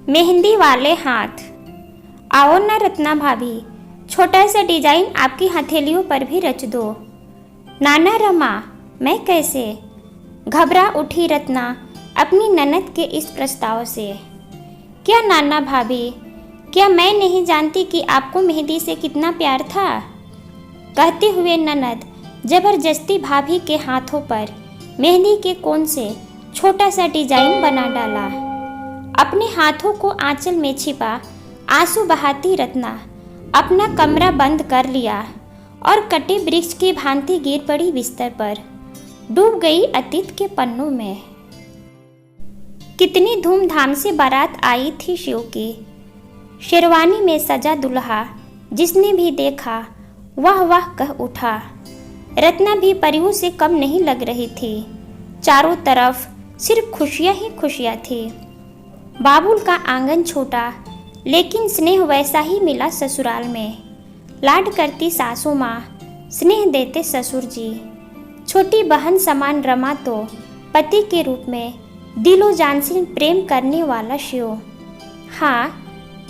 मेहंदी वाले हाथ। आओ ना रत्ना भाभी, छोटा सा डिजाइन आपकी हथेलियों पर भी रच दो। नाना रमा, मैं कैसे? घबरा उठी रत्ना अपनी ननद के इस प्रस्ताव से। क्या नाना भाभी, क्या मैं नहीं जानती कि आपको मेहंदी से कितना प्यार था? कहते हुए ननद जबरदस्ती भाभी के हाथों पर मेहंदी के कोन से छोटा सा डिजाइन बना डाला। अपने हाथों को आंचल में छिपा आंसू बहाती रत्ना अपना कमरा बंद कर लिया और कटे वृक्ष की भांति गिर पड़ी बिस्तर पर, डूब गई अतीत के पन्नों में। कितनी धूमधाम से बारात आई थी शिव की। शेरवानी में सजा दुल्हा जिसने भी देखा वाह वाह कह उठा। रत्ना भी परियों से कम नहीं लग रही थी। चारों तरफ सिर्फ खुशियां ही खुशियां थी। बाबुल का आंगन छोटा, लेकिन स्नेह वैसा ही मिला ससुराल में। लाड करती सासू माँ, स्नेह देते ससुर जी। छोटी बहन समान रमा तो पति के रूप में दिलो जान से प्रेम करने वाला शिव। हाँ,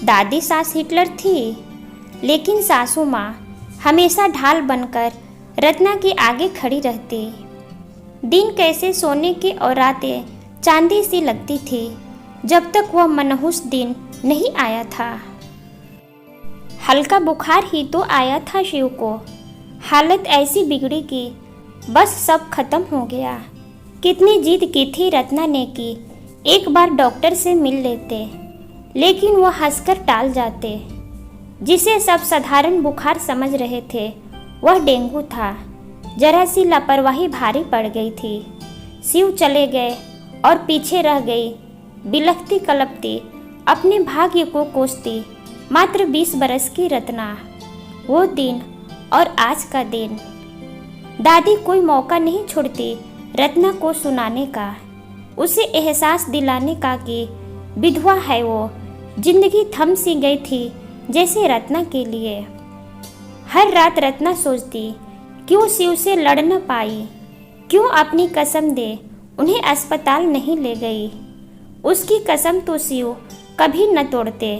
दादी सास हिटलर थी, लेकिन सासू माँ हमेशा ढाल बनकर रत्ना के आगे खड़ी रहती। दिन कैसे सोने के और रातें चांदी सी लगती थी जब तक वह मनहूस दिन नहीं आया था। हल्का बुखार ही तो आया था शिव को। हालत ऐसी बिगड़ी कि बस सब खत्म हो गया। कितनी जिद की थी रत्ना ने कि एक बार डॉक्टर से मिल लेते, लेकिन वह हंसकर टाल जाते। जिसे सब साधारण बुखार समझ रहे थे वह डेंगू था। जरा सी लापरवाही भारी पड़ गई थी। शिव चले गए और पीछे रह गई बिलखती कलपती अपने भाग्य को कोसती मात्र 20 बरस की रत्ना। वो दिन और आज का दिन। दादी कोई मौका नहीं छोड़ती रत्ना को सुनाने का, उसे एहसास दिलाने का कि विधवा है वो। जिंदगी थम सी गई थी जैसे रत्ना के लिए। हर रात रत्ना सोचती, क्यों शिव से लड़ न पाई, क्यों अपनी कसम दे उन्हें अस्पताल नहीं ले गई। उसकी कसम तो शिव कभी न तोड़ते,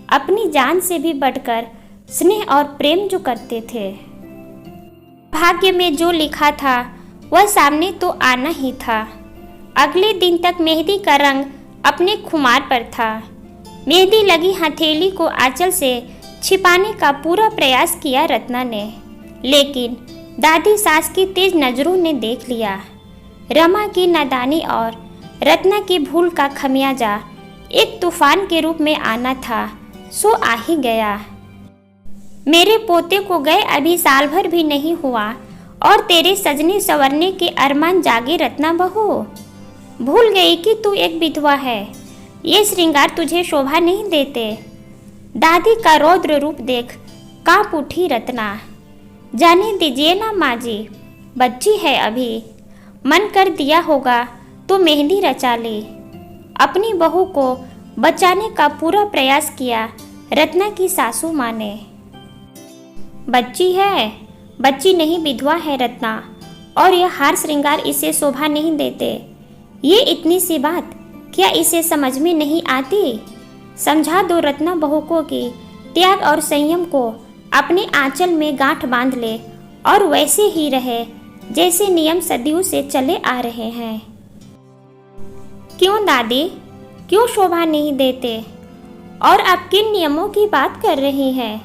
अपनी जान से भी बढ़कर स्नेह और प्रेम जो करते थे। भाग्य में जो लिखा था वह सामने तो आना ही था। अगले दिन तक मेहंदी का रंग अपने खुमार पर था। मेहंदी लगी हथेली को आंचल से छिपाने का पूरा प्रयास किया रत्ना ने, लेकिन दादी सास की तेज नजरों ने देख लिया। रमा की नादानी और रत्ना की भूल का खमियाजा एक तूफान के रूप में आना था, सो आ ही गया। मेरे पोते को गए अभी साल भर भी नहीं हुआ और तेरे सजने संवरने के अरमान जागे रत्ना बहू। भूल गई कि तू एक विधवा है, ये श्रृंगार तुझे शोभा नहीं देते। दादी का रौद्र रूप देख कांप उठी रत्ना। जाने दीजिए ना माँ जी, बच्ची है अभी, मन कर दिया होगा तो मेहंदी रचा ले। अपनी बहू को बचाने का पूरा प्रयास किया रत्ना की सासू माँ ने। बच्ची है, बच्ची नहीं विधवा है रत्ना, और यह हार श्रृंगार इसे शोभा नहीं देते। ये इतनी सी बात क्या इसे समझ में नहीं आती? समझा दो रत्ना बहू को कि त्याग और संयम को अपने आंचल में गांठ बांध ले और वैसे ही रहे जैसे नियम सदियों से चले आ रहे हैं। क्यों दादी, क्यों शोभा नहीं देते? और आप किन नियमों की बात कर रही हैं?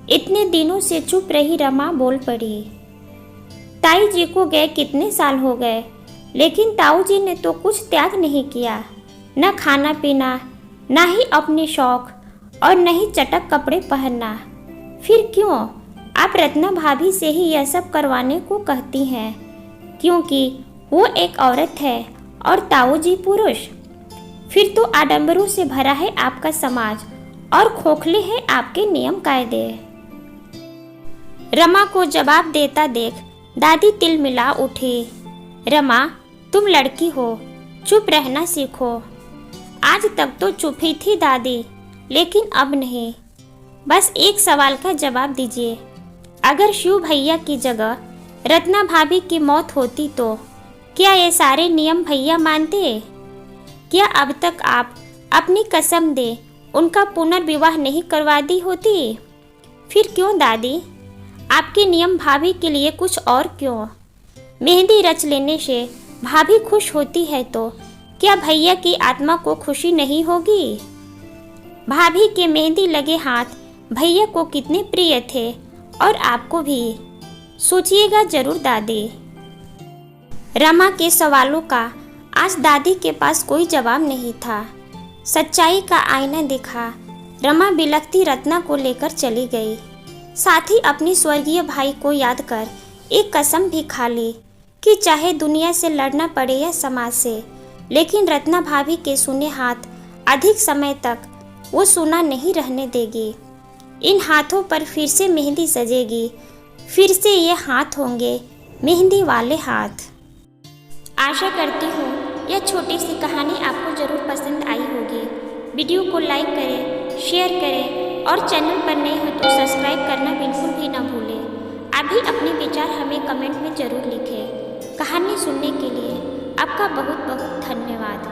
इतने दिनों से चुप रही रमा बोल पड़ी। ताई जी को गए कितने साल हो गए, लेकिन ताऊ जी ने तो कुछ त्याग नहीं किया, न खाना पीना, न ही अपने शौक, और न ही चटक कपड़े पहनना। फिर क्यों आप रत्ना भाभी से ही यह सब करवाने को कहती हैं? क्योंकि वो एक औरत है और ताऊ जी पुरुष। फिर तो आडंबरों से भरा है आपका समाज और खोखले हैं आपके नियम कायदे। रमा को जवाब देता देख दादी तिलमिला उठी। रमा, तुम लड़की हो, चुप रहना सीखो। आज तक तो चुप ही थी दादी, लेकिन अब नहीं। बस एक सवाल का जवाब दीजिए, अगर शिव भैया की जगह रत्ना भाभी की मौत होती तो क्या ये सारे नियम भैया मानते? क्या अब तक आप अपनी कसम दे, उनका पुनर्विवाह नहीं करवा दी होती। फिर क्यों दादी? आपके नियम भाभी के लिए कुछ और क्यों? मेहंदी रच लेने से भाभी खुश होती है तो क्या भैया की आत्मा को खुशी नहीं होगी? भाभी के मेहंदी लगे हाथ भैया को कितने प्रिय थे और आपको भी। सोचिएगा जरूर दादी। रमा के सवालों का आज दादी के पास कोई जवाब नहीं था। सच्चाई का आईना दिखा। रमा बिलखती रत्ना को लेकर चली गई। साथ ही अपनी स्वर्गीय भाई को याद कर एक कसम भी खा ली कि चाहे दुनिया से लड़ना पड़े या समाज से, लेकिन रत्ना भाभी के सूने हाथ अधिक समय तक वो सूना नहीं रहने देगी। इन हाथों पर फिर से मेहंदी सजेगी, फिर से ये हाथ होंगे मेहंदी वाले हाथ। आशा करती हूँ यह छोटी सी कहानी आपको ज़रूर पसंद आई होगी। वीडियो को लाइक करें, शेयर करें और चैनल पर नए हो तो सब्सक्राइब करना बिल्कुल भी ना भूलें। आप भी अपने विचार हमें कमेंट में ज़रूर लिखें। कहानी सुनने के लिए आपका बहुत बहुत धन्यवाद।